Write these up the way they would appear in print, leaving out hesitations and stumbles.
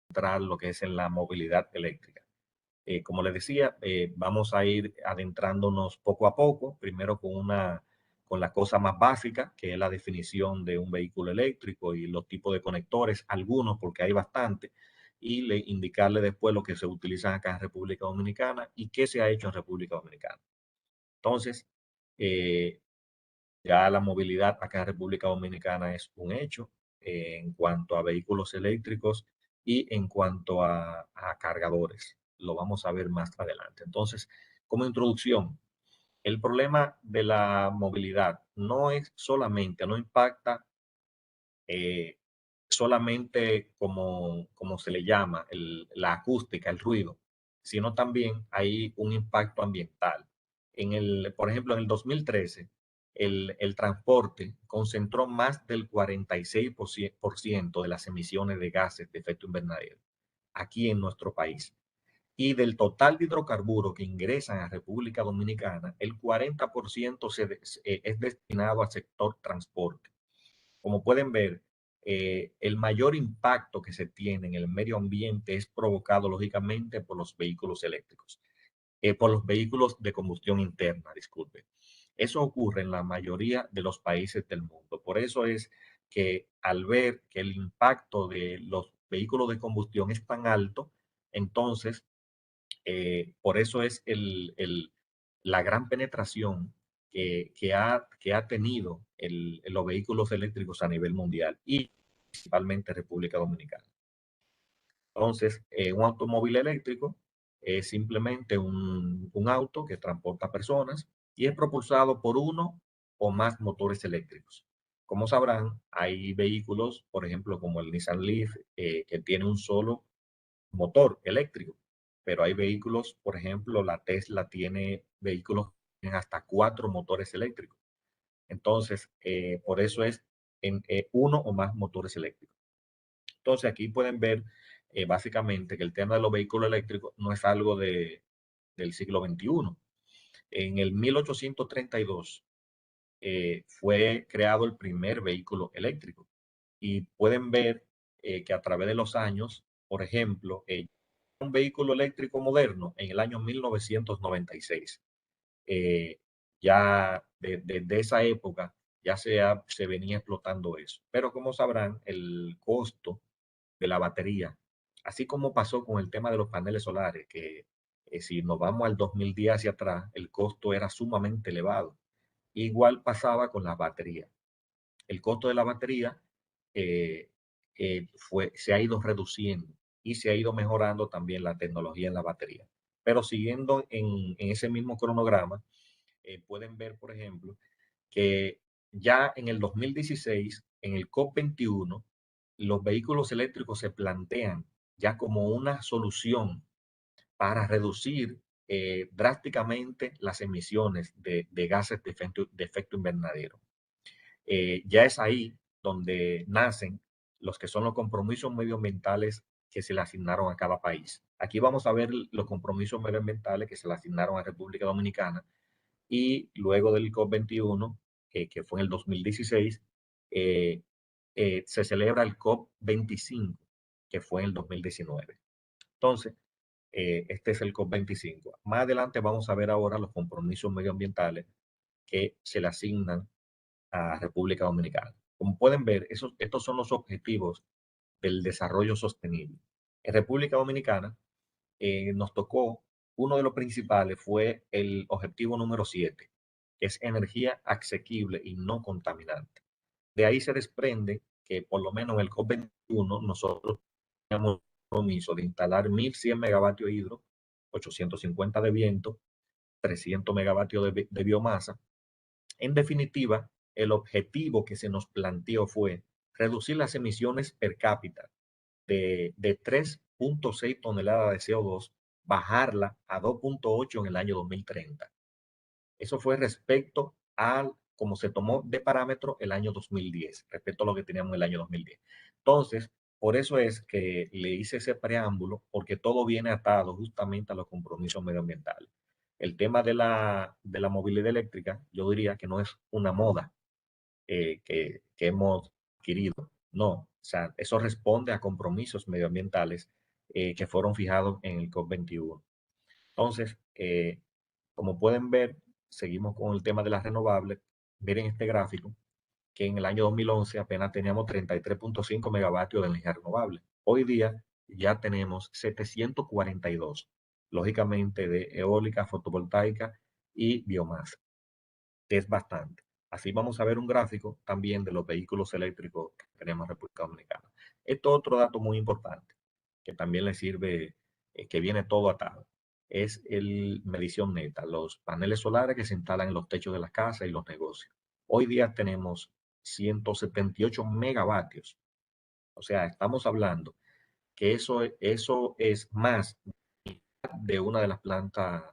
entrar lo que es en la movilidad eléctrica. Como les decía, vamos a ir adentrándonos poco a poco, primero con la cosa más básica, que es la definición de un vehículo eléctrico y los tipos de conectores, algunos porque hay bastante, y indicarle después lo que se utiliza acá en República Dominicana y qué se ha hecho en República Dominicana. Entonces, eh, ya la movilidad acá en República Dominicana es un hecho en cuanto a vehículos eléctricos y en cuanto a cargadores. Lo vamos a ver más adelante. Entonces, como introducción, el problema de la movilidad no es solamente, no impacta eh, solamente como se le llama, la acústica, el ruido, sino también hay un impacto ambiental. Por ejemplo, en el 2013, el transporte concentró más del 46% de las emisiones de gases de efecto invernadero aquí en nuestro país. Y del total de hidrocarburos que ingresan a República Dominicana, el 40% es destinado al sector transporte. Como pueden ver, el mayor impacto que se tiene en el medio ambiente es provocado lógicamente por los vehículos eléctricos, por los vehículos de combustión interna, disculpe. Eso ocurre en la mayoría de los países del mundo. Por eso es que al ver que el impacto de los vehículos de combustión es tan alto, entonces por eso es la gran penetración que ha tenido los vehículos eléctricos a nivel mundial y principalmente República Dominicana. Entonces, un automóvil eléctrico es simplemente un auto que transporta personas y es propulsado por uno o más motores eléctricos. Como sabrán, hay vehículos, por ejemplo, como el Nissan Leaf, que tiene un solo motor eléctrico, pero hay vehículos, por ejemplo, la Tesla tiene vehículos que tienen hasta 4 motores eléctricos. Entonces, por eso es uno o más motores eléctricos. Entonces, aquí pueden ver básicamente que el tema de los vehículos eléctricos no es algo del siglo XXI. En el 1832 fue creado el primer vehículo eléctrico y pueden ver que a través de los años, por ejemplo, un vehículo eléctrico moderno en el año 1996. Eh, ya desde esa época ya se venía explotando eso. Pero como sabrán, el costo de la batería, así como pasó con el tema de los paneles solares, que si nos vamos al 2010 hacia atrás, el costo era sumamente elevado. Igual pasaba con las baterías. El costo de la batería eh, se ha ido reduciendo y se ha ido mejorando también la tecnología en la batería. Pero siguiendo en ese mismo cronograma, pueden ver, por ejemplo, que ya en el 2016, en el COP21, los vehículos eléctricos se plantean ya como una solución para reducir drásticamente las emisiones de gases de efecto invernadero. Ya es ahí donde nacen los que son los compromisos medioambientales que se le asignaron a cada país. Aquí vamos a ver los compromisos medioambientales que se le asignaron a República Dominicana y luego del COP21, que fue en el 2016, eh, se celebra el COP25, que fue en el 2019. Entonces, este es el COP25. Más adelante vamos a ver ahora los compromisos medioambientales que se le asignan a República Dominicana. Como pueden ver, estos son los objetivos del desarrollo sostenible. En República Dominicana nos tocó, uno de los principales fue el objetivo número 7, que es energía asequible y no contaminante. De ahí se desprende que por lo menos en el COP21 nosotros teníamos el compromiso de instalar 1.100 megavatios hidro, 850 de viento, 300 megavatios de biomasa. En definitiva, el objetivo que se nos planteó fue reducir las emisiones per cápita de 3.6 toneladas de CO2, bajarla a 2.8 en el año 2030. Eso fue respecto a como se tomó de parámetro el año 2010, respecto a lo que teníamos en el año 2010. Entonces, por eso es que le hice ese preámbulo, porque todo viene atado justamente a los compromisos medioambientales. El tema de la movilidad eléctrica, yo diría que no es una moda que hemos adquirido, no, sea, eso responde a compromisos medioambientales que fueron fijados en el COP21. Entonces, como pueden ver, seguimos con el tema de las renovables. Miren este gráfico, que en el año 2011 apenas teníamos 33.5 megavatios de energía renovable. Hoy día ya tenemos 742, lógicamente de eólica, fotovoltaica y biomasa, que es bastante. Así vamos a ver un gráfico también de los vehículos eléctricos que tenemos en República Dominicana. Esto es otro dato muy importante, que también le sirve, que viene todo atado, es el medición neta, los paneles solares que se instalan en los techos de las casas y los negocios. Hoy día tenemos 178 megavatios. O sea, estamos hablando que eso es más de una de las plantas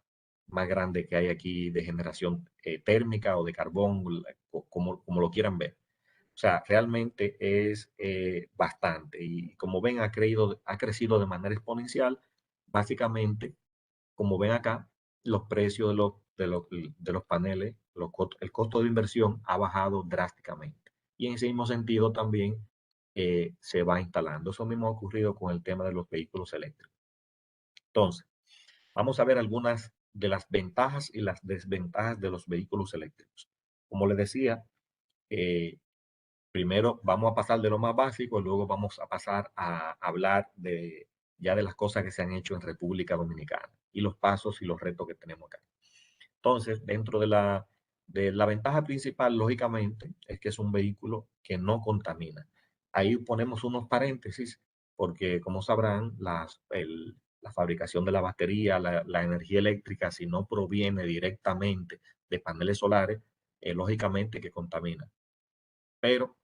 más grandes que hay aquí de generación térmica o de carbón, como lo quieran ver. O sea, realmente es bastante. Y como ven, ha crecido de manera exponencial. Básicamente, como ven acá, los precios de los paneles, el costo de inversión ha bajado drásticamente. Y en ese mismo sentido también se va instalando. Eso mismo ha ocurrido con el tema de los vehículos eléctricos. Entonces, vamos a ver algunas de las ventajas y las desventajas de los vehículos eléctricos. Como les decía, eh, primero vamos a pasar de lo más básico, luego vamos a pasar a hablar ya de las cosas que se han hecho en República Dominicana y los pasos y los retos que tenemos acá. Entonces, dentro de la ventaja principal, lógicamente, es que es un vehículo que no contamina. Ahí ponemos unos paréntesis porque, como sabrán, la fabricación de la batería, la energía eléctrica, si no proviene directamente de paneles solares, lógicamente que contamina. Pero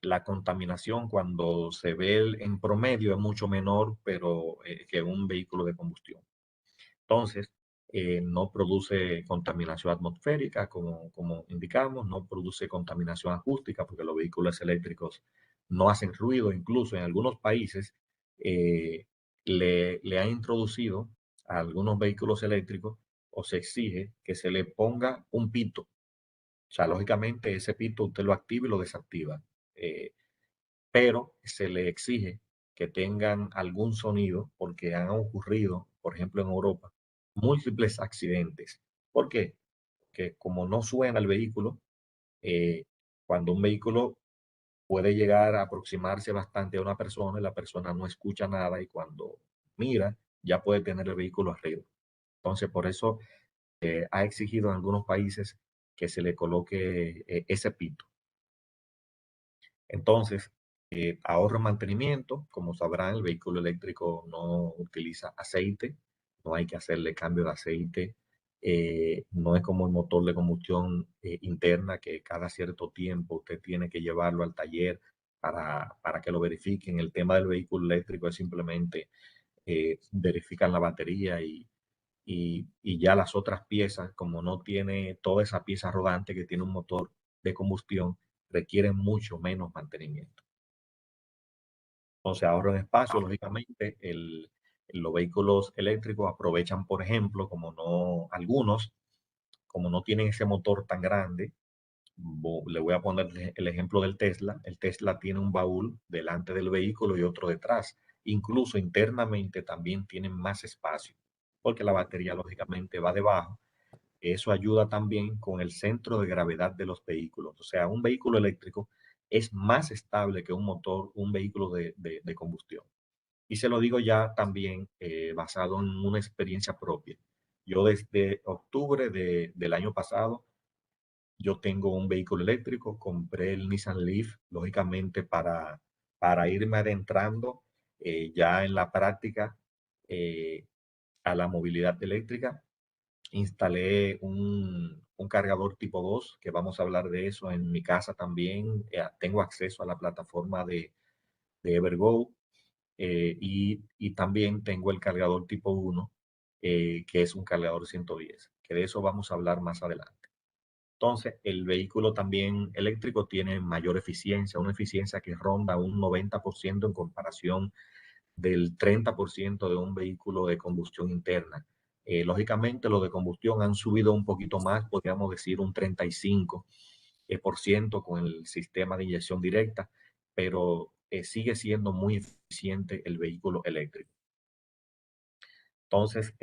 la contaminación cuando se ve en promedio es mucho menor, pero que un vehículo de combustión. Entonces, no produce contaminación atmosférica, como indicamos, no produce contaminación acústica, porque los vehículos eléctricos no hacen ruido. Incluso en algunos países eh, le han introducido a algunos vehículos eléctricos o se exige que se le ponga un pito. O sea, lógicamente ese pito usted lo activa y lo desactiva. Eh, pero se le exige que tengan algún sonido porque han ocurrido, por ejemplo, en Europa, múltiples accidentes. ¿Por qué? Que como no suena el vehículo, eh, cuando un vehículo puede llegar a aproximarse bastante a una persona y la persona no escucha nada y cuando mira ya puede tener el vehículo arriba. Entonces, por eso ha exigido en algunos países que se le coloque ese pito. Entonces, ahorro en mantenimiento. Como sabrán, el vehículo eléctrico no utiliza aceite, no hay que hacerle cambio de aceite. No es como el motor de combustión interna que cada cierto tiempo usted tiene que llevarlo al taller para que lo verifiquen. El tema del vehículo eléctrico es simplemente verifican la batería y ya las otras piezas, como no tiene toda esa pieza rodante que tiene un motor de combustión, requieren mucho menos mantenimiento. Entonces, ahorro en espacio, lógicamente, los vehículos eléctricos aprovechan, por ejemplo, algunos, como no tienen ese motor tan grande, le voy a poner el ejemplo del Tesla. El Tesla tiene un baúl delante del vehículo y otro detrás. Incluso internamente también tienen más espacio, porque la batería, lógicamente, va debajo. Eso ayuda también con el centro de gravedad de los vehículos. O sea, un vehículo eléctrico es más estable que un motor, un vehículo de combustión. Y se lo digo ya también basado en una experiencia propia. Yo desde octubre del año pasado, yo tengo un vehículo eléctrico, compré el Nissan Leaf, lógicamente para irme adentrando ya en la práctica eh, a la movilidad eléctrica. Instalé un cargador tipo 2 que vamos a hablar de eso en mi casa también. Tengo acceso a la plataforma de Evergo y también tengo el cargador tipo 1 que es un cargador 110 que de eso vamos a hablar más adelante. Entonces, el vehículo también eléctrico tiene mayor eficiencia, una eficiencia que ronda un 90% en comparación del 30% de un vehículo de combustión interna. Lógicamente, los de combustión han subido un poquito más, podríamos decir un 35% con el sistema de inyección directa, pero sigue siendo muy eficiente el vehículo eléctrico. Entonces,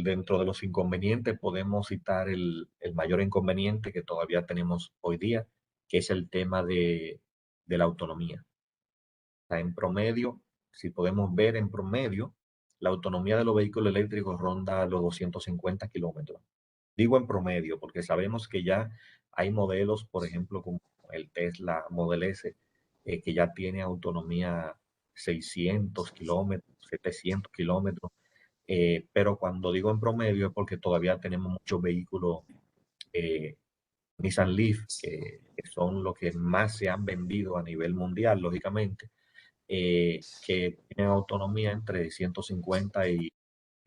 dentro de los inconvenientes podemos citar el mayor inconveniente que todavía tenemos hoy día, que es el tema de la autonomía. O sea, en promedio, si podemos ver en promedio, la autonomía de los vehículos eléctricos ronda los 250 kilómetros. Digo en promedio, porque sabemos que ya hay modelos, por ejemplo, como el Tesla Model S, que ya tiene autonomía 600 kilómetros, 700 kilómetros. Pero cuando digo en promedio es porque todavía tenemos muchos vehículos eh, Nissan Leaf, que son los que más se han vendido a nivel mundial, lógicamente, que tienen autonomía entre 150 y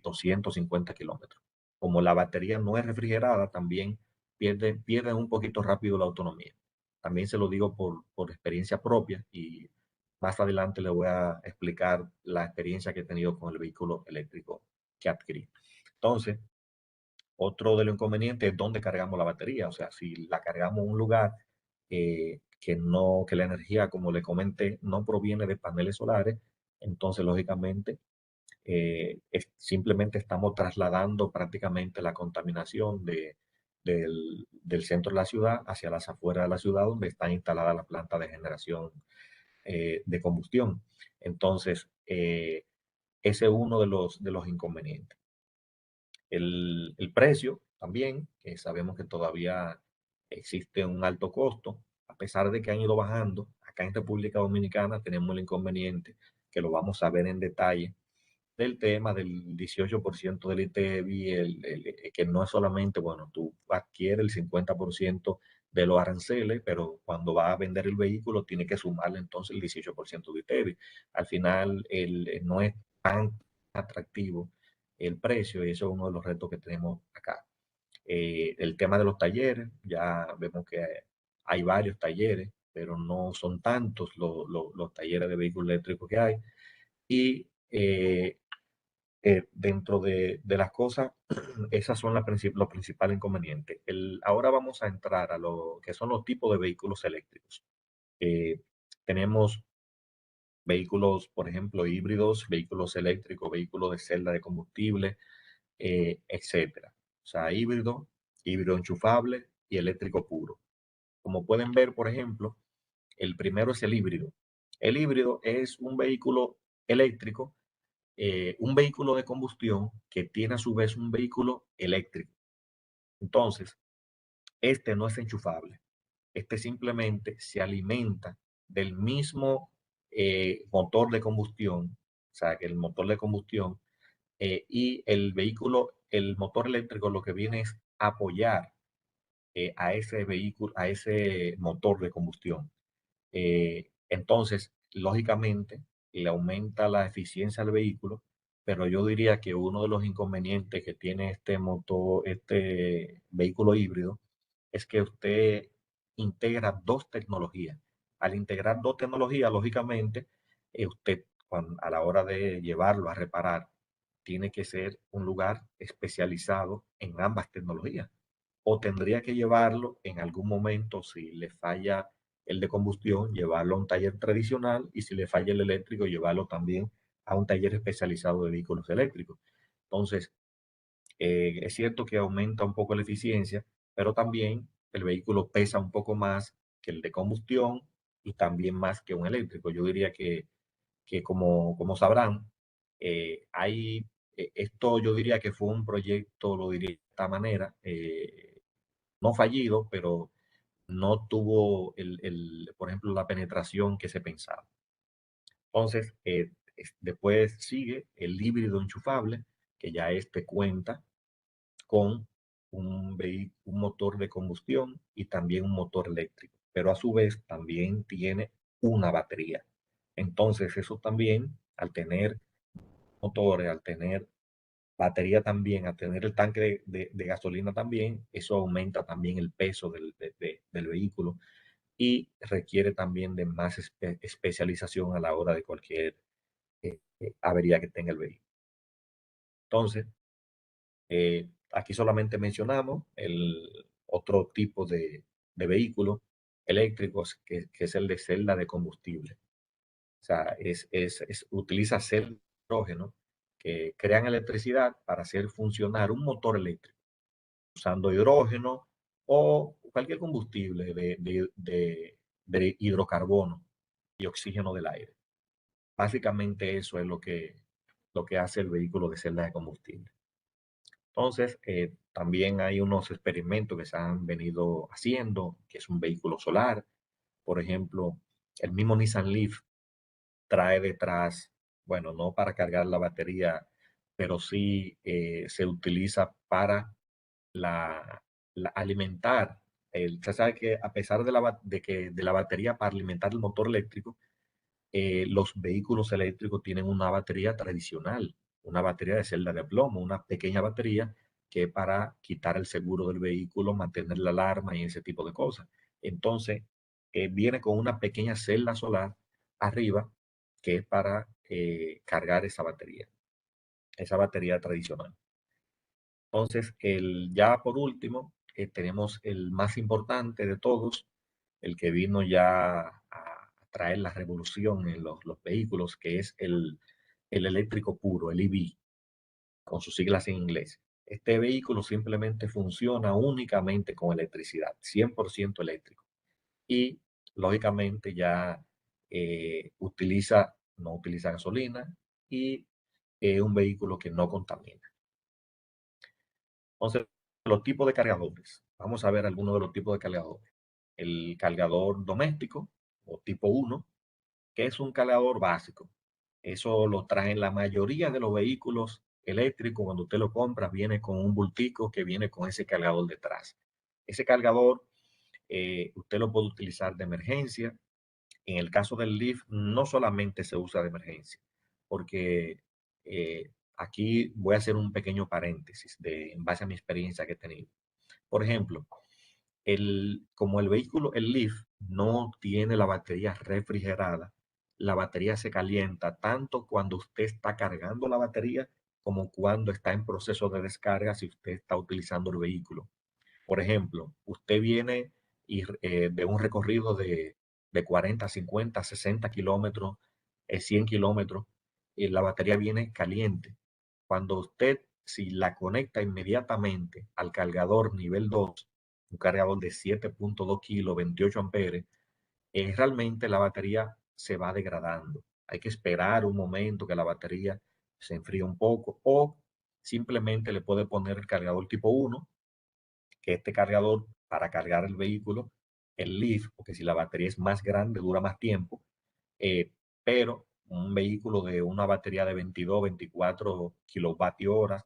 250 kilómetros. Como la batería no es refrigerada, también pierde un poquito rápido la autonomía. También se lo digo por experiencia propia y más adelante le voy a explicar la experiencia que he tenido con el vehículo eléctrico que adquirí. Entonces, otro de los inconvenientes es dónde cargamos la batería. O sea, si la cargamos en un lugar que la energía, como le comenté, no proviene de paneles solares, entonces, lógicamente, simplemente estamos trasladando prácticamente la contaminación del centro de la ciudad hacia las afueras de la ciudad donde está instalada la planta de generación de combustión. Entonces, ese es uno de los inconvenientes. El precio también, que sabemos que todavía existe un alto costo, a pesar de que han ido bajando. Acá en República Dominicana tenemos el inconveniente, que lo vamos a ver en detalle, del tema del 18% del ITEVI, que no es solamente, bueno, tú adquieres el 50% de los aranceles, pero cuando vas a vender el vehículo tiene que sumarle entonces el 18% de ITEVI. Al final no es tan atractivo el precio y eso es uno de los retos que tenemos acá. El tema de los talleres, ya vemos que hay varios talleres, pero no son tantos los talleres de vehículos eléctricos que hay. Y dentro de las cosas, esas son los principales inconvenientes. Ahora vamos a entrar a lo que son los tipos de vehículos eléctricos. Tenemos vehículos, por ejemplo, híbridos, vehículos eléctricos, vehículos de celda de combustible, etcétera. O sea, híbrido enchufable y eléctrico puro. Como pueden ver, por ejemplo, el primero es el híbrido. El híbrido es un vehículo eléctrico, un vehículo de combustión que tiene a su vez un vehículo eléctrico. Entonces, este no es enchufable. Este simplemente se alimenta del mismo motor de combustión, o sea, que el motor de combustión y el vehículo, el motor eléctrico lo que viene es apoyar a ese vehículo, a ese motor de combustión. Entonces, lógicamente, le aumenta la eficiencia al vehículo, pero yo diría que uno de los inconvenientes que tiene este motor, este vehículo híbrido, es que usted integra dos tecnologías. Al integrar dos tecnologías, lógicamente, usted a la hora de llevarlo a reparar, tiene que ser un lugar especializado en ambas tecnologías. O tendría que llevarlo en algún momento, si le falla el de combustión, llevarlo a un taller tradicional y si le falla el eléctrico, llevarlo también a un taller especializado de vehículos eléctricos. Entonces, es cierto que aumenta un poco la eficiencia, pero también el vehículo pesa un poco más que el de combustión y también más que un eléctrico. Yo diría que como sabrán, esto yo diría que fue un proyecto, lo diría de esta manera, no fallido, pero no tuvo, por ejemplo, la penetración que se pensaba. Entonces, después sigue el híbrido enchufable, que ya este cuenta con un motor de combustión y también un motor eléctrico, pero a su vez también tiene una batería. Entonces, eso también, al tener motores, al tener batería también, al tener el tanque de gasolina también, eso aumenta también el peso del vehículo y requiere también de más especialización a la hora de cualquier avería que tenga el vehículo. Entonces, aquí solamente mencionamos el otro tipo de vehículos eléctricos que es el de celda de combustible. sea, utiliza celdas de hidrógeno que crean electricidad para hacer funcionar un motor eléctrico, usando hidrógeno o cualquier combustible de hidrocarbono y oxígeno del aire. Básicamente eso es lo que hace el vehículo de celda de combustible. Entonces, también hay unos experimentos que se han venido haciendo, que es un vehículo solar. Por ejemplo, el mismo Nissan Leaf trae detrás, bueno, no para cargar la batería, pero sí se utiliza para la, alimentar. Se sabe que a pesar de la batería para alimentar el motor eléctrico, los vehículos eléctricos tienen una batería tradicional, una batería de celda de plomo, una pequeña batería que es para quitar el seguro del vehículo, mantener la alarma y ese tipo de cosas. Entonces, viene con una pequeña celda solar arriba que es para cargar esa batería tradicional. Entonces, ya por último, tenemos el más importante de todos, el que vino ya a traer la revolución en los vehículos, que es el eléctrico puro, el EV, con sus siglas en inglés. Este vehículo simplemente funciona únicamente con electricidad, 100% eléctrico. Y lógicamente ya no utiliza gasolina y es un vehículo que no contamina. Entonces, los tipos de cargadores. Vamos a ver algunos de los tipos de cargadores. El cargador doméstico o tipo 1, que es un cargador básico. Eso lo traen la mayoría de los vehículos eléctricos. Cuando usted lo compra, viene con un bultico que viene con ese cargador detrás. Ese cargador usted lo puede utilizar de emergencia. En el caso del Leaf, no solamente se usa de emergencia, porque aquí voy a hacer un pequeño paréntesis en base a mi experiencia que he tenido. Por ejemplo, como el vehículo, el Leaf, no tiene la batería refrigerada, la batería se calienta tanto cuando usted está cargando la batería como cuando está en proceso de descarga si usted está utilizando el vehículo. Por ejemplo, usted viene de un recorrido de 40, 50, 60 kilómetros, 100 kilómetros, y la batería viene caliente. Cuando usted, si la conecta inmediatamente al cargador nivel 2, un cargador de 7.2 kilos, 28 amperes, realmente la batería se va degradando. Hay que esperar un momento que la batería se enfríe un poco o simplemente le puede poner el cargador tipo 1, que este cargador para cargar el vehículo, el Leaf, porque si la batería es más grande dura más tiempo, eh, pero un vehículo de una batería de 22, 24 kilovatios horas,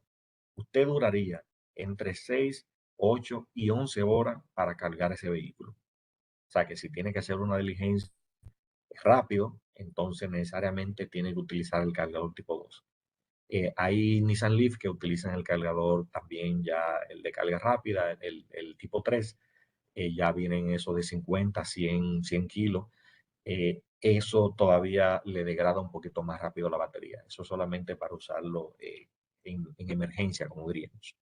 usted duraría entre 6, 8 y 11 horas para cargar ese vehículo. O sea que si tiene que hacer una diligencia rápido, entonces necesariamente tiene que utilizar el cargador tipo 2. Hay Nissan Leaf que utilizan el cargador también ya, el de carga rápida, el tipo 3, ya vienen eso de 50, 100 kilos. Eso todavía le degrada un poquito más rápido la batería. Eso solamente para usarlo en emergencia, como diríamos.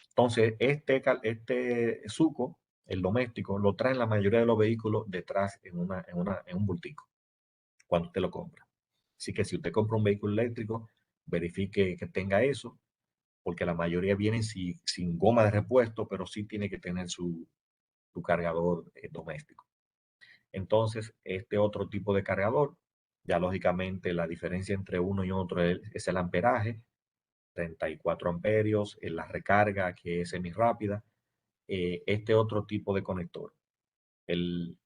Entonces, este suco, el doméstico, lo traen la mayoría de los vehículos detrás en un bultico, cuando usted lo compra. Así que si usted compra un vehículo eléctrico, verifique que tenga eso, porque la mayoría vienen sin goma de repuesto, pero sí tiene que tener su cargador doméstico. Entonces, este otro tipo de cargador, ya lógicamente la diferencia entre uno y otro es el amperaje, 34 amperios, en la recarga que es semi rápida. Este otro tipo de conector, el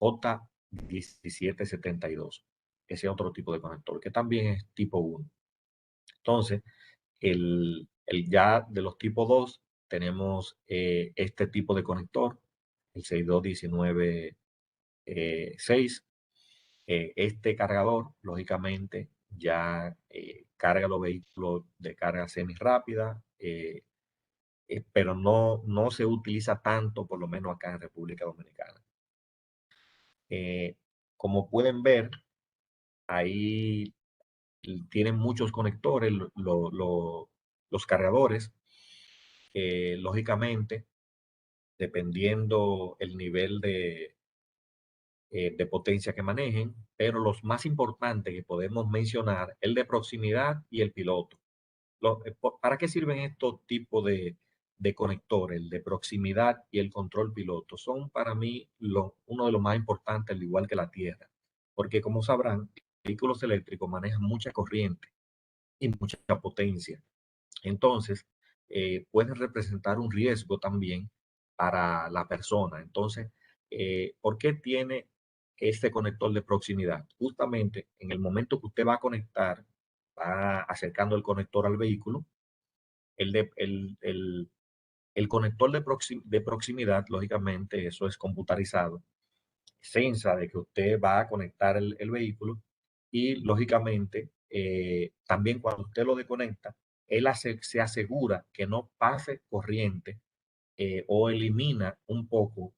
J1772, ese otro tipo de conector, que también es tipo 1. Entonces, ya de los tipo 2 tenemos este tipo de conector, el 6219-6. Este cargador, lógicamente, ya carga los vehículos de carga semi rápida, pero no se utiliza tanto, por lo menos acá en República Dominicana. Eh, Como pueden ver, ahí tienen muchos conectores, los cargadores, lógicamente, dependiendo el nivel de potencia que manejen, pero los más importantes que podemos mencionar, el de proximidad y el piloto. ¿Para qué sirven estos tipos de conectores, el de proximidad y el control piloto? Son para mí uno de los más importantes, al igual que la Tierra, porque como sabrán, vehículos eléctricos manejan mucha corriente y mucha potencia. Entonces, pueden representar un riesgo también para la persona. Entonces, ¿por qué tiene este conector de proximidad? Justamente en el momento que usted va a conectar, va acercando el conector al vehículo, el, de, el conector de proximidad, lógicamente, eso es computarizado, sensa de que usted va a conectar el vehículo y lógicamente también cuando usted lo desconecta, él se asegura que no pase corriente o elimina un poco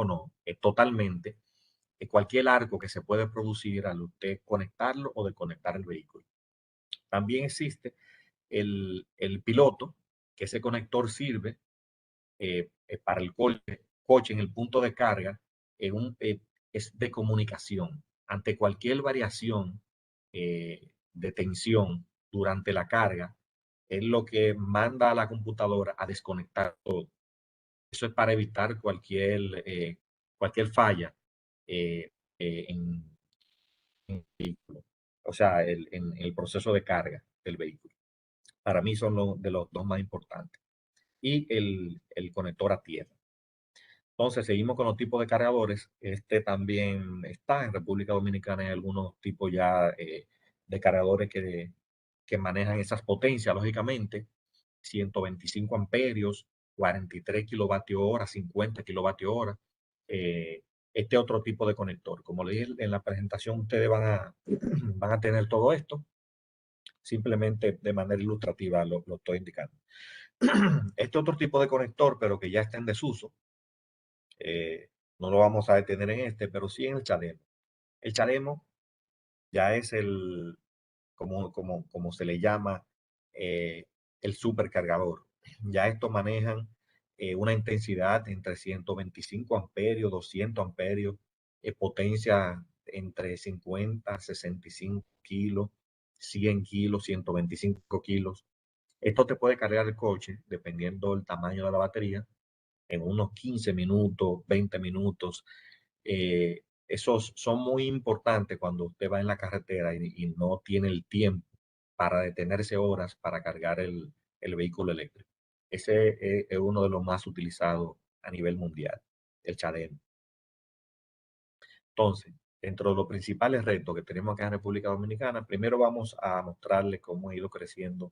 no, totalmente, cualquier arco que se puede producir al usted conectarlo o desconectar el vehículo. También existe el piloto, que ese conector sirve para el coche en el punto de carga es de comunicación. Ante cualquier variación de tensión durante la carga, es lo que manda a la computadora a desconectar todo. Eso es para evitar cualquier falla eh, en el vehículo, o sea, en el proceso de carga del vehículo. Para mí son de los dos más importantes. Y el conector a tierra. Entonces, seguimos con los tipos de cargadores. Este también está en República Dominicana. Hay algunos tipos ya de cargadores que manejan esas potencias, lógicamente. 125 amperios, 43 kilovatios hora, 50 kilovatios hora. Eh, este otro tipo de conector. Como le dije en la presentación, ustedes van a tener todo esto. Simplemente de manera ilustrativa lo estoy indicando. Este otro tipo de conector, pero que ya está en desuso, eh, no lo vamos a detener en este, pero sí en el CHAdeMO. El CHAdeMO ya es como se le llama, eh, el supercargador. Ya estos manejan una intensidad entre 125 amperios, 200 amperios, potencia entre 50, 65 kilos, 100 kilos, 125 kilos. Esto te puede cargar el coche, dependiendo del tamaño de la batería, en unos 15 minutos, 20 minutos. Esos son muy importantes cuando usted va en la carretera y no tiene el tiempo para detenerse horas para cargar el vehículo eléctrico. Ese es uno de los más utilizados a nivel mundial, el CHAdeMO. Entonces, dentro de los principales retos que tenemos acá en República Dominicana, primero vamos a mostrarles cómo ha ido creciendo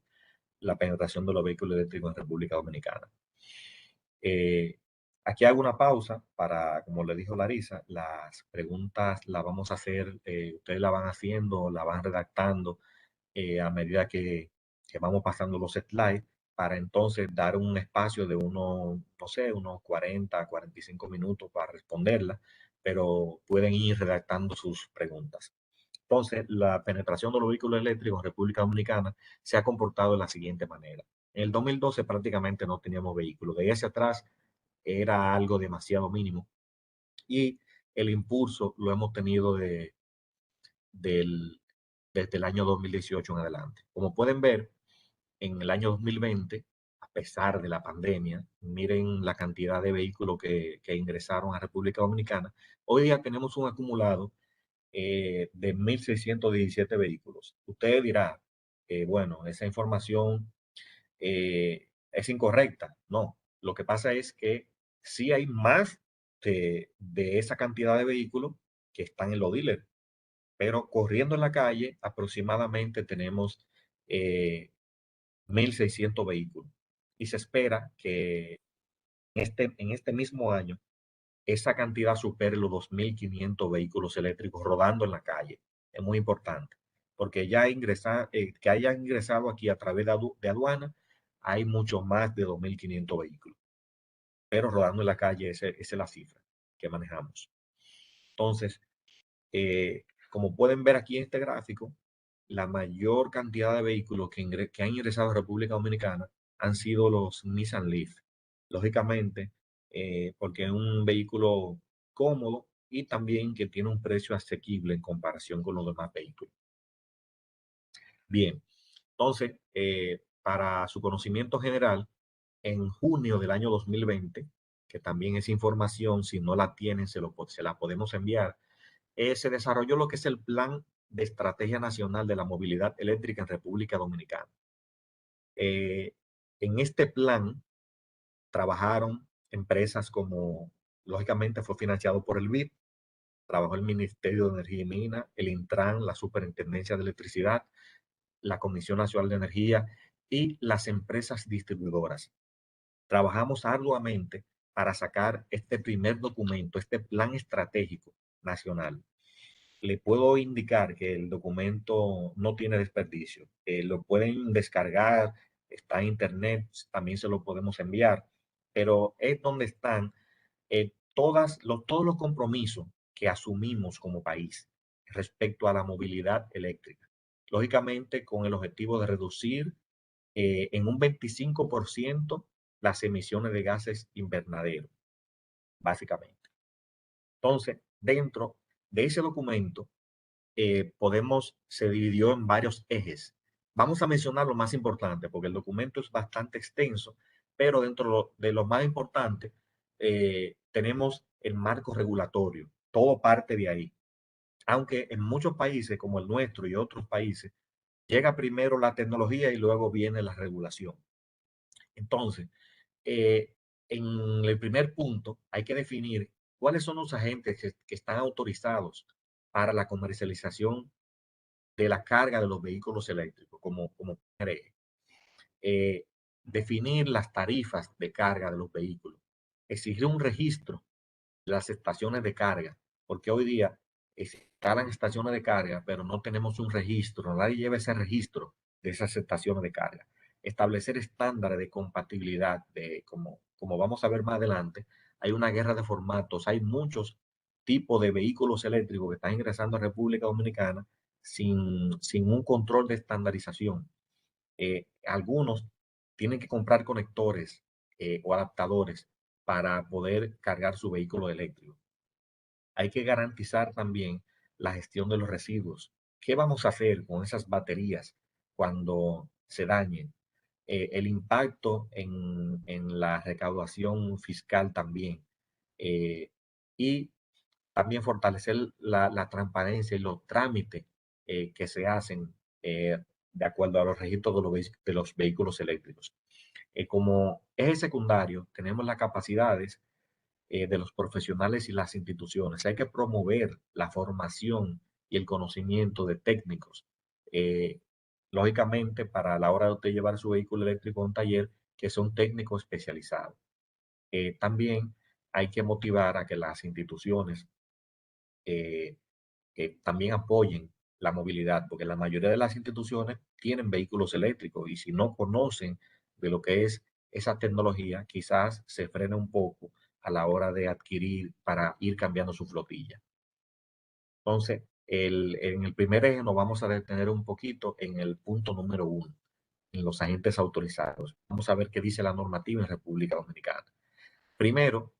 la penetración de los vehículos eléctricos en República Dominicana. Eh, Aquí hago una pausa para, como le dijo Larisa, las preguntas las vamos a hacer, ustedes la van haciendo, la van redactando a medida que vamos pasando los slides, para entonces dar un espacio de unos, no sé, unos 40, 45 minutos para responderla, pero pueden ir redactando sus preguntas. Entonces, la penetración de los vehículos eléctricos en República Dominicana se ha comportado de la siguiente manera. En el 2012 prácticamente no teníamos vehículos. De ahí hacia atrás era algo demasiado mínimo. Y el impulso lo hemos tenido del, desde el año 2018 en adelante. Como pueden ver, en el año 2020, a pesar de la pandemia, miren la cantidad de vehículos que ingresaron a República Dominicana. Hoy día tenemos un acumulado de 1.617 vehículos. Usted dirá, bueno, esa información es incorrecta. No, lo que pasa es que sí hay más de esa cantidad de vehículos que están en los dealers, pero corriendo en la calle aproximadamente tenemos 1.600 vehículos y se espera que en este mismo año esa cantidad supere los 2.500 vehículos eléctricos rodando en la calle. Es muy importante, porque que haya ingresado aquí a través de aduana, hay mucho más de 2.500 vehículos, pero rodando en la calle, esa es la cifra que manejamos. Entonces, como pueden ver aquí en este gráfico, la mayor cantidad de vehículos que han ingresado a República Dominicana han sido los Nissan Leaf. Lógicamente, porque es un vehículo cómodo, y también que tiene un precio asequible en comparación con los demás vehículos. Bien, entonces, para su conocimiento general, en junio del año 2020, que también es información, si no la tienen, se la podemos enviar, se desarrolló lo que es el Plan de Estrategia Nacional de la Movilidad Eléctrica en República Dominicana. Eh, en este plan trabajaron empresas como, lógicamente fue financiado por el BID, trabajó el Ministerio de Energía y Minas, el Intran, la Superintendencia de Electricidad, la Comisión Nacional de Energía y las empresas distribuidoras. Trabajamos arduamente para sacar este primer documento, este plan estratégico nacional. Le puedo indicar que el documento no tiene desperdicio. Lo pueden descargar, está en internet, también se lo podemos enviar, pero es donde están todos los compromisos que asumimos como país respecto a la movilidad eléctrica. Lógicamente, con el objetivo de reducir en un 25% las emisiones de gases invernaderos, básicamente. Entonces, dentro de ese documento, se dividió en varios ejes. Vamos a mencionar lo más importante, porque el documento es bastante extenso, pero dentro de lo más importante, tenemos el marco regulatorio. Todo parte de ahí. Aunque en muchos países, como el nuestro y otros países, llega primero la tecnología y luego viene la regulación. Entonces, eh, en el primer punto hay que definir cuáles son los agentes que están autorizados para la comercialización de la carga de los vehículos eléctricos como primer eje. Definir las tarifas de carga de los vehículos, exigir un registro de las estaciones de carga, porque hoy día se instalan estaciones de carga, pero no tenemos un registro, nadie lleva ese registro de esas estaciones de carga. Establecer estándares de compatibilidad, como vamos a ver más adelante, hay una guerra de formatos, hay muchos tipos de vehículos eléctricos que están ingresando a República Dominicana sin un control de estandarización. Algunos tienen que comprar conectores o adaptadores para poder cargar su vehículo eléctrico. Hay que garantizar también la gestión de los residuos. ¿Qué vamos a hacer con esas baterías cuando se dañen? El impacto en la recaudación fiscal también. Y también fortalecer la transparencia y los trámites que se hacen de acuerdo a los registros de los vehículos eléctricos. Como eje secundario, tenemos las capacidades de los profesionales y las instituciones. Hay que promover la formación y el conocimiento de técnicos. eh, Lógicamente, para la hora de usted llevar su vehículo eléctrico a un taller, que son técnicos especializados. También hay que motivar a que las instituciones eh, que también apoyen la movilidad, porque la mayoría de las instituciones tienen vehículos eléctricos y si no conocen de lo que es esa tecnología, quizás se frene un poco a la hora de adquirir para ir cambiando su flotilla. Entonces, en el primer eje nos vamos a detener un poquito en el punto número 1, en los agentes autorizados. Vamos a ver qué dice la normativa en República Dominicana. Primero,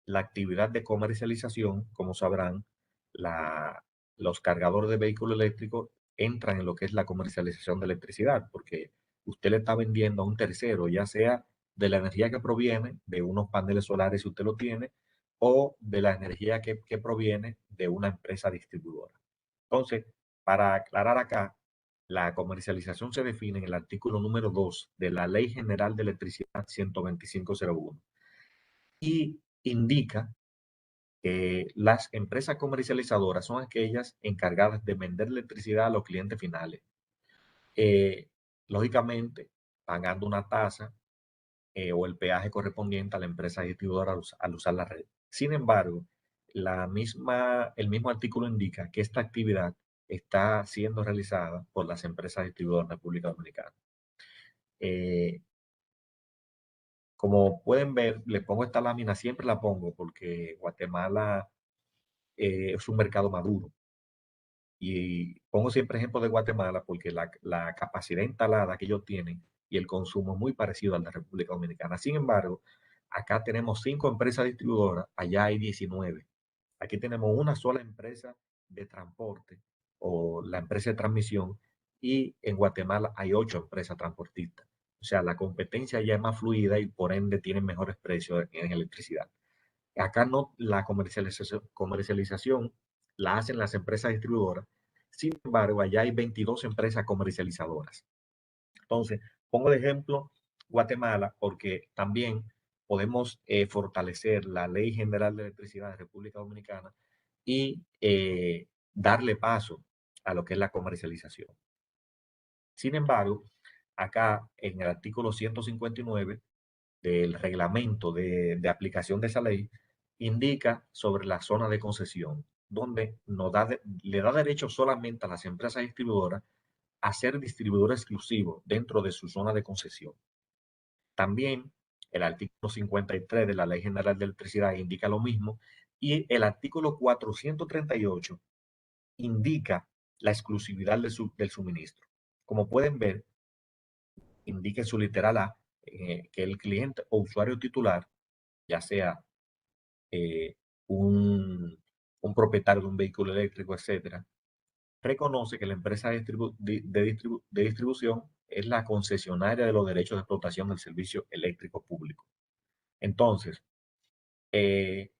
la actividad de comercialización, como sabrán, la, los cargadores de vehículos eléctricos entran en lo que es la comercialización de electricidad, porque usted le está vendiendo a un tercero, ya sea de la energía que proviene de unos paneles solares si usted lo tiene, o de la energía que proviene de una empresa distribuidora. Entonces, para aclarar acá, la comercialización se define en el artículo número 2 de la Ley General de Electricidad 12501 y indica que las empresas comercializadoras son aquellas encargadas de vender electricidad a los clientes finales. Eh, Lógicamente, pagando una tasa o el peaje correspondiente a la empresa distribuidora al usar la red. Sin embargo, el mismo artículo indica que esta actividad está siendo realizada por las empresas distribuidoras en República Dominicana. Eh, Como pueden ver, le pongo esta lámina, siempre la pongo porque Guatemala es un mercado maduro. Y pongo siempre ejemplo de Guatemala porque la capacidad instalada que ellos tienen y el consumo es muy parecido al de República Dominicana. Sin embargo, acá tenemos 5 empresas distribuidoras, allá hay 19. Aquí tenemos una sola empresa de transporte o la empresa de transmisión y en Guatemala hay 8 empresas transportistas. O sea, la competencia ya es más fluida y por ende tienen mejores precios en electricidad. Acá no, la comercialización la hacen las empresas distribuidoras. Sin embargo, allá hay 22 empresas comercializadoras. Entonces, pongo de ejemplo Guatemala porque también podemos fortalecer la Ley General de Electricidad de República Dominicana y darle paso a lo que es la comercialización. Sin embargo, acá en el artículo 159 del reglamento de aplicación de esa ley, indica sobre la zona de concesión, donde le da derecho solamente a las empresas distribuidoras a ser distribuidor exclusivo dentro de su zona de concesión. También el artículo 53 de la Ley General de Electricidad indica lo mismo y el artículo 438 indica la exclusividad del suministro. Como pueden ver, indica en su literal A que el cliente o usuario titular, ya sea eh, un, un propietario de un vehículo eléctrico, etcétera, reconoce que la empresa de distribución es la concesionaria de los derechos de explotación del servicio eléctrico público. Entonces, eh,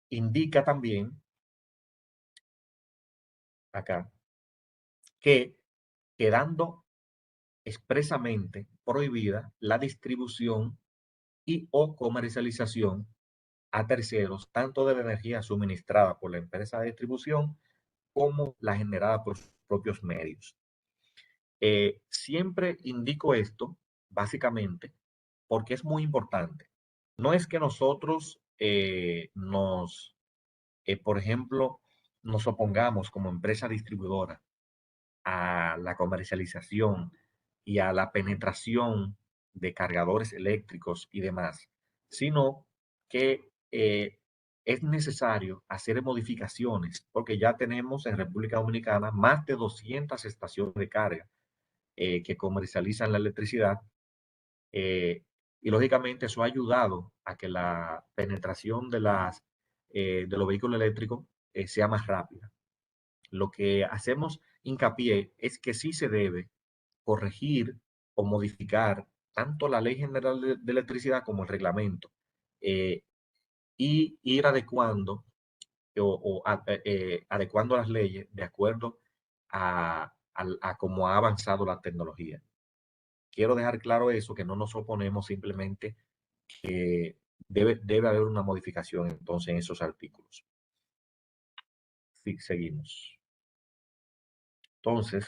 indica también acá que quedando expresamente prohibida la distribución y o comercialización a terceros, tanto de la energía suministrada por la empresa de distribución como la generada por sus propios medios. Siempre indico esto, básicamente, porque es muy importante. No es que nosotros por ejemplo, nos opongamos como empresa distribuidora a la comercialización y a la penetración de cargadores eléctricos y demás, sino que es necesario hacer modificaciones porque ya tenemos en República Dominicana más de 200 estaciones de carga que comercializan la electricidad eh, y lógicamente eso ha ayudado a que la penetración de los vehículos eléctricos sea más rápida. Lo que hacemos hincapié es que sí se debe corregir o modificar tanto la Ley General de Electricidad como el reglamento eh, y ir adecuando adecuando las leyes de acuerdo a cómo ha avanzado la tecnología. Quiero dejar claro eso, que no nos oponemos, simplemente que debe haber una modificación entonces en esos artículos. Sí, seguimos. Entonces,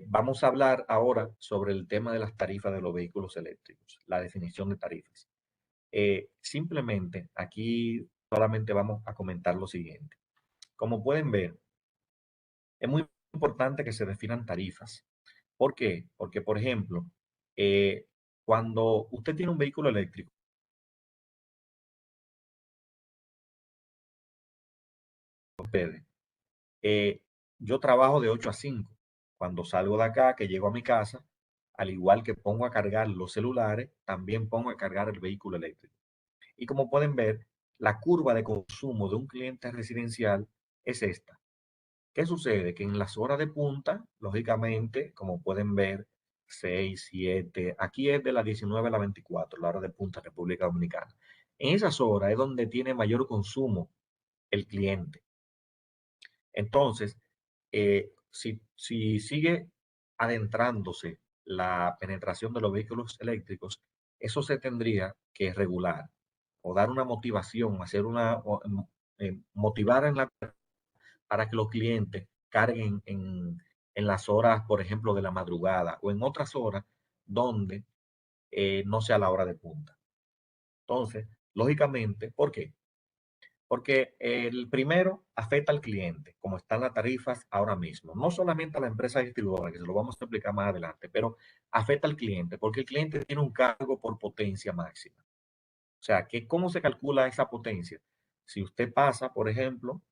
vamos a hablar ahora sobre el tema de las tarifas de los vehículos eléctricos, la definición de tarifas. Simplemente aquí solamente vamos a comentar lo siguiente. Como pueden ver, es muy importante que se definan tarifas. ¿Por qué? Porque, por ejemplo, cuando usted tiene un vehículo eléctrico, eh, yo trabajo de 8 a 5. Cuando salgo de acá, que llego a mi casa, al igual que pongo a cargar los celulares, también pongo a cargar el vehículo eléctrico. Y como pueden ver, la curva de consumo de un cliente residencial es esta. ¿Qué sucede? Que en las horas de punta, lógicamente, como pueden ver, 6, 7, aquí es de las 19 a las 24, la hora de punta, República Dominicana. En esas horas es donde tiene mayor consumo el cliente. Entonces, si sigue adentrándose la penetración de los vehículos eléctricos, eso se tendría que regular o dar una motivación, motivar para que los clientes carguen en las horas, por ejemplo, de la madrugada o en otras horas donde no sea la hora de punta. Entonces, lógicamente, ¿por qué? Porque el primero afecta al cliente, como están las tarifas ahora mismo. No solamente a la empresa distribuidora, que se lo vamos a explicar más adelante, pero afecta al cliente, porque el cliente tiene un cargo por potencia máxima. O sea, ¿cómo se calcula esa potencia? Si usted pasa, por ejemplo,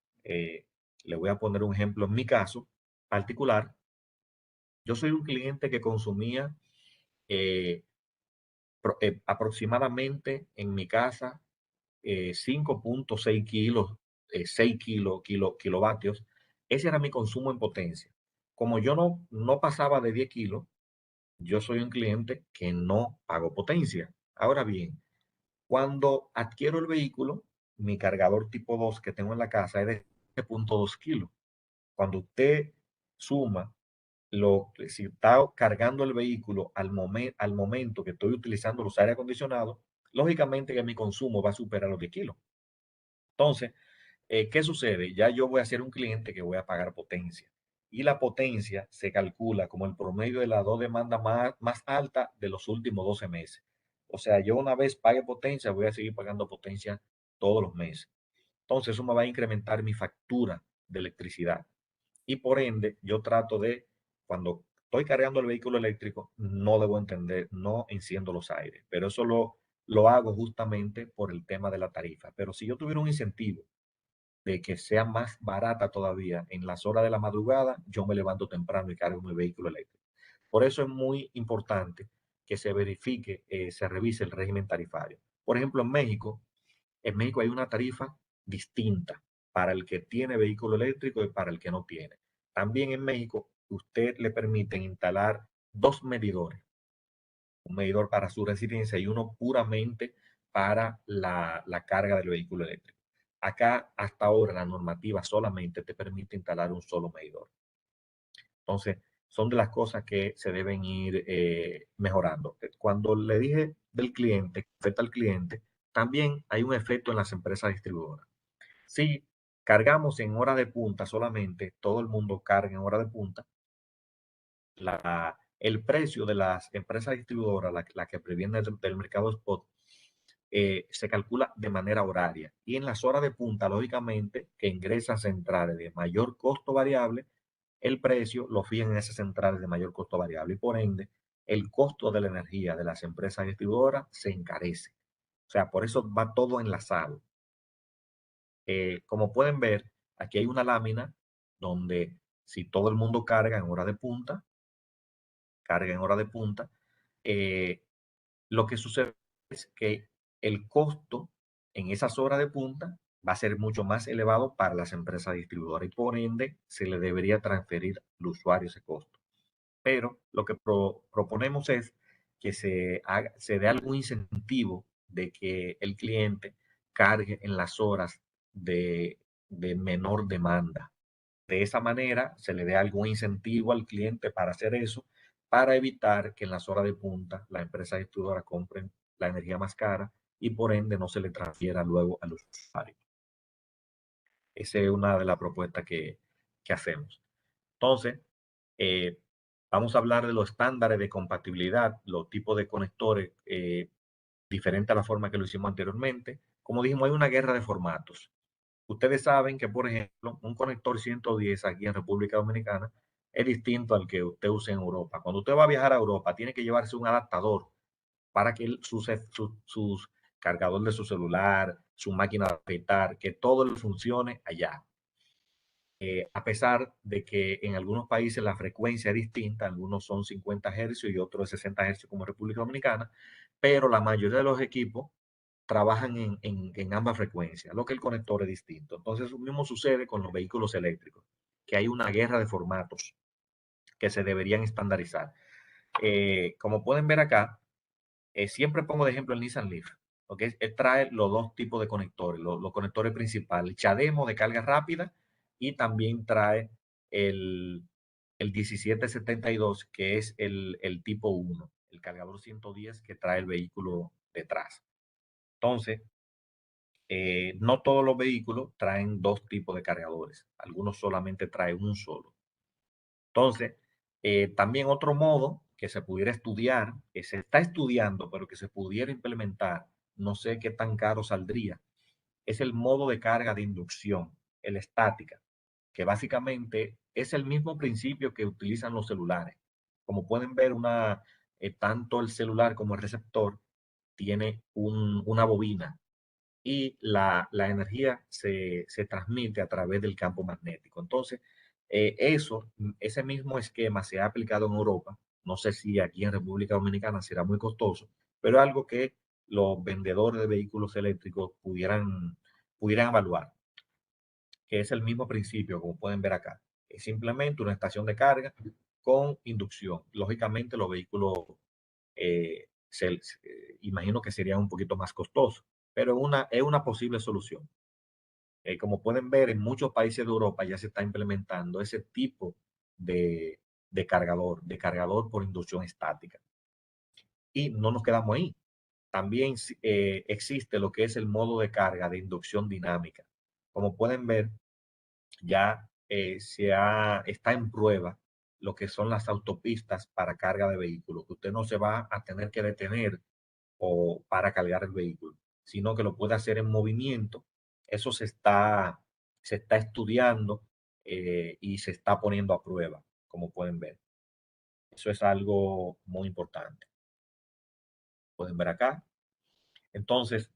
Le voy a poner un ejemplo en mi caso particular. Yo soy un cliente que consumía eh, aproximadamente en mi casa 5,6 kilos, 6 kilovatios. Ese era mi consumo en potencia. Como yo no pasaba de 10 kilos, yo soy un cliente que no pago potencia. Ahora bien, cuando adquiero el vehículo, mi cargador tipo 2 que tengo en la casa es de 7,2 kilos. Cuando usted suma si está cargando el vehículo al momento que estoy utilizando los aire acondicionados, lógicamente que mi consumo va a superar los 10 kilos. Entonces, ¿qué sucede? Ya yo voy a ser un cliente que voy a pagar potencia. Y la potencia se calcula como el promedio de las dos demandas más altas de los últimos 12 meses. O sea, yo una vez pague potencia, voy a seguir pagando potencia todos los meses. Entonces, eso me va a incrementar mi factura de electricidad. Y por ende, yo trato de, cuando estoy cargando el vehículo eléctrico, no debo entender, no enciendo los aires. Pero eso lo hago justamente por el tema de la tarifa. Pero si yo tuviera un incentivo de que sea más barata todavía en las horas de la madrugada, yo me levanto temprano y cargo mi vehículo eléctrico. Por eso es muy importante que se verifique, se revise el régimen tarifario. Por ejemplo, en México hay una tarifa distinta para el que tiene vehículo eléctrico y para el que no tiene. También en México, usted le permiten instalar dos medidores, un medidor para su residencia y uno puramente para la carga del vehículo eléctrico. Acá, hasta ahora, la normativa solamente te permite instalar un solo medidor. Entonces, son de las cosas que se deben ir mejorando. Cuando le dije del cliente, afecta al cliente, también hay un efecto en las empresas distribuidoras. Si cargamos en hora de punta solamente, todo el mundo carga en hora de punta, el precio de las empresas distribuidoras, la que previene del mercado spot, se calcula de manera horaria. Y en las horas de punta, lógicamente, que ingresan centrales de mayor costo variable, el precio lo fijan en esas centrales de mayor costo variable y por ende el costo de la energía de las empresas distribuidoras se encarece. O sea, por eso va todo enlazado. Como pueden ver, aquí hay una lámina donde si todo el mundo carga en hora de punta, eh, lo que sucede es que el costo en esas horas de punta va a ser mucho más elevado para las empresas distribuidoras y por ende se le debería transferir al usuario ese costo. Pero lo que proponemos es que se dé algún incentivo de que el cliente cargue en las horas de menor demanda. De esa manera se le dé algún incentivo al cliente para hacer eso, para evitar que en las horas de punta la empresa distribuidora compren la energía más cara y por ende no se le transfiera luego al usuario. Esa es una de las propuestas que hacemos. Entonces, eh, vamos a hablar de los estándares de compatibilidad, los tipos de conectores, diferente a la forma que lo hicimos anteriormente. Como dijimos, hay una guerra de formatos. Ustedes saben que, por ejemplo, un conector 110 aquí en República Dominicana es distinto al que usted use en Europa. Cuando usted va a viajar a Europa, tiene que llevarse un adaptador para que sus cargador de su celular, su máquina de afeitar, que todo le funcione allá. A pesar de que en algunos países la frecuencia es distinta, algunos son 50 Hz y otros 60 Hz como República Dominicana, pero la mayoría de los equipos trabajan en ambas frecuencias, lo que el conector es distinto. Entonces, lo mismo sucede con los vehículos eléctricos, que hay una guerra de formatos que se deberían estandarizar. Como pueden ver acá, siempre pongo de ejemplo el Nissan Leaf, porque él trae los dos tipos de conectores, los conectores principales, el CHAdeMO de carga rápida y también trae el, el 1772, que es el tipo 1, el cargador 110 que trae el vehículo detrás. Entonces, no todos los vehículos traen dos tipos de cargadores, algunos solamente traen un solo. Entonces, también otro modo que se pudiera estudiar, que se está estudiando, pero que se pudiera implementar, no sé qué tan caro saldría, es el modo de carga de inducción, el estática, que básicamente es el mismo principio que utilizan los celulares. Como pueden ver, tanto el celular como el receptor tiene una bobina y la energía se transmite a través del campo magnético. Entonces, ese mismo esquema se ha aplicado en Europa. No sé si aquí en República Dominicana será muy costoso, pero algo que los vendedores de vehículos eléctricos pudieran evaluar, que es el mismo principio, como pueden ver acá. Es simplemente una estación de carga con inducción. Lógicamente, los vehículos imagino que serían un poquito más costosos, pero es una posible solución. Como pueden ver, en muchos países de Europa ya se está implementando ese tipo de, de cargador por inducción estática. Y no nos quedamos ahí. También existe lo que es el modo de carga de inducción dinámica. Como pueden ver, ya está en prueba lo que son las autopistas para carga de vehículos, que usted no se va a tener que detener o para cargar el vehículo, sino que lo puede hacer en movimiento. Eso se está estudiando y se está poniendo a prueba, como pueden ver. Eso es algo muy importante. Pueden ver acá. Entonces,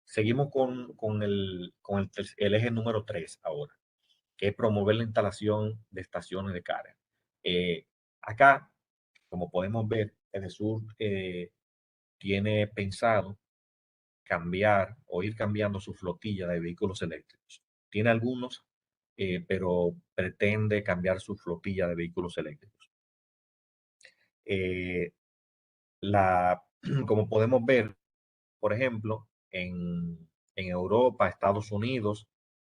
seguimos con el eje número 3 ahora, que es promover la instalación de estaciones de carga. Eh, Acá, como podemos ver, Edesur tiene pensado cambiar o ir cambiando su flotilla de vehículos eléctricos. Tiene algunos, pero pretende cambiar su flotilla de vehículos eléctricos. Eh, Como podemos ver, por ejemplo, en Europa, Estados Unidos,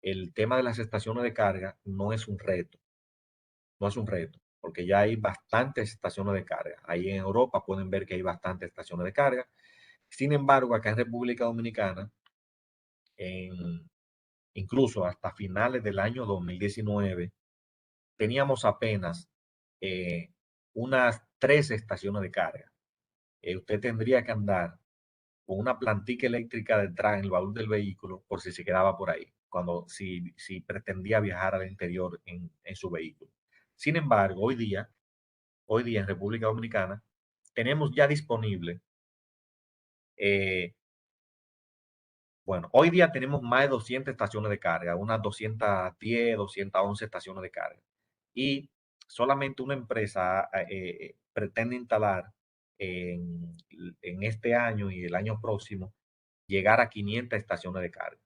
el tema de las estaciones de carga no es un reto, no es un reto, porque ya hay bastantes estaciones de carga. Ahí en Europa pueden ver que hay bastantes estaciones de carga. Sin embargo, acá en República Dominicana, en, incluso hasta finales del año 2019, teníamos apenas eh, unas 3 estaciones de carga. Usted tendría que andar con una plantica eléctrica detrás en el baúl del vehículo por si se quedaba por ahí, si pretendía viajar al interior en su vehículo. Sin embargo, hoy día en República Dominicana, tenemos ya disponible, eh, bueno, hoy día tenemos más de 200 estaciones de carga, unas 210, 211 estaciones de carga. Y solamente una empresa pretende instalar en este año y el año próximo llegar a 500 estaciones de carga.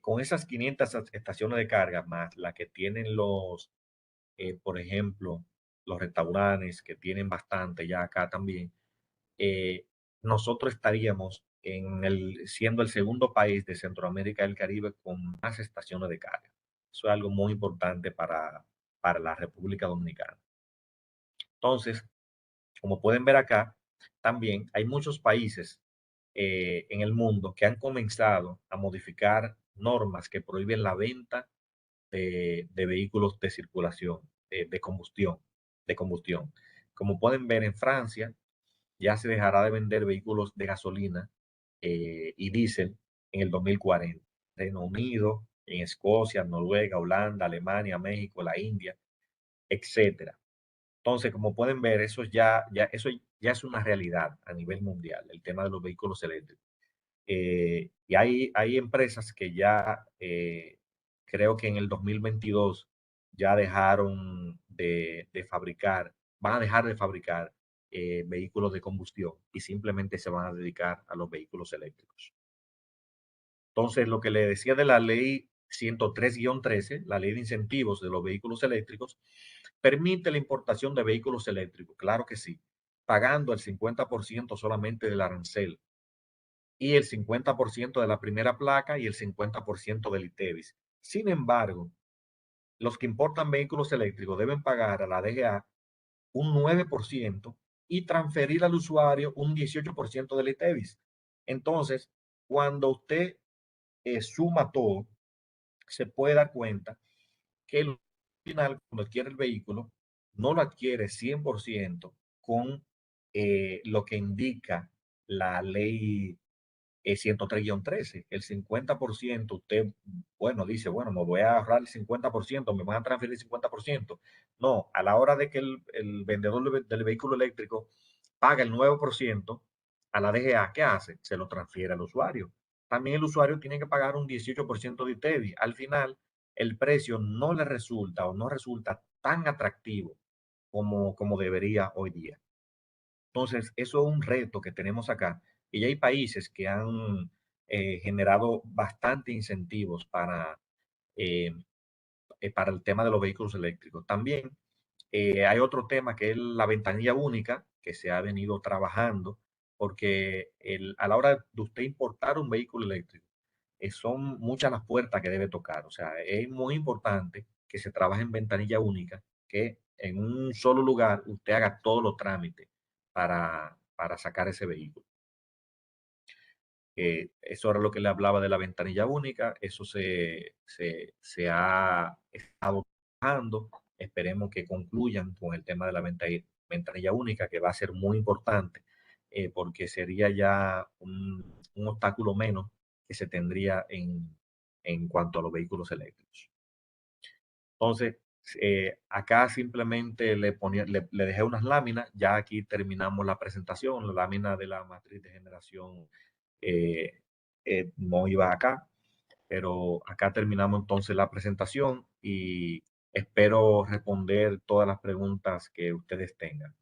Con esas 500 estaciones de carga más la que tienen por ejemplo, los restaurantes que tienen bastante ya acá también, eh, nosotros estaríamos siendo el segundo país de Centroamérica y el Caribe con más estaciones de carga. Eso es algo muy importante para la República Dominicana. Entonces, como pueden ver acá, también hay muchos países en el mundo que han comenzado a modificar normas que prohíben la venta de vehículos de circulación, de combustión. Como pueden ver en Francia, ya se dejará de vender vehículos de gasolina y diésel en el 2040. Reino Unido, en Escocia, Noruega, Holanda, Alemania, México, la India, etcétera. Entonces, como pueden ver, eso ya es una realidad a nivel mundial, el tema de los vehículos eléctricos. Y hay empresas que ya creo que en el 2022 ya dejaron de fabricar, van a dejar de fabricar vehículos de combustión y simplemente se van a dedicar a los vehículos eléctricos. Entonces, lo que le decía de la ley 103-13, la ley de incentivos de los vehículos eléctricos, permite la importación de vehículos eléctricos, claro que sí, pagando el 50% solamente del arancel y el 50% de la primera placa y el 50% del ITEVIS. Sin embargo, los que importan vehículos eléctricos deben pagar a la DGA un 9% y transferir al usuario un 18% del ITEVIS. Entonces, cuando usted suma todo, se puede dar cuenta que al final, cuando adquiere el vehículo, no lo adquiere 100% con lo que indica la ley 103-13. El 50% usted, bueno, dice, bueno, me voy a ahorrar el 50%, me van a transferir el 50%. No, a la hora de que el vendedor del vehículo eléctrico paga el 9% a la DGA, ¿qué hace? Se lo transfiere al usuario. también el usuario tiene que pagar un 18% de ITEVI. Al final, el precio no le resulta o no resulta tan atractivo como debería hoy día. Entonces, eso es un reto que tenemos acá. Y ya hay países que han generado bastante incentivos eh, para el tema de los vehículos eléctricos. También hay otro tema que es la ventanilla única que se ha venido trabajando, porque a la hora de usted importar un vehículo eléctrico, son muchas las puertas que debe tocar. O sea, es muy importante que se trabaje en ventanilla única, que en un solo lugar usted haga todos los trámites para sacar ese vehículo. Eso era lo que le hablaba de la ventanilla única, eso se ha estado trabajando, esperemos que concluyan con el tema de la ventanilla única, que va a ser muy importante, porque sería ya un obstáculo menos que se tendría en cuanto a los vehículos eléctricos. Entonces, acá simplemente le dejé unas láminas, ya aquí terminamos la presentación, la lámina de la matriz de generación eh, no iba acá, pero acá terminamos entonces la presentación y espero responder todas las preguntas que ustedes tengan.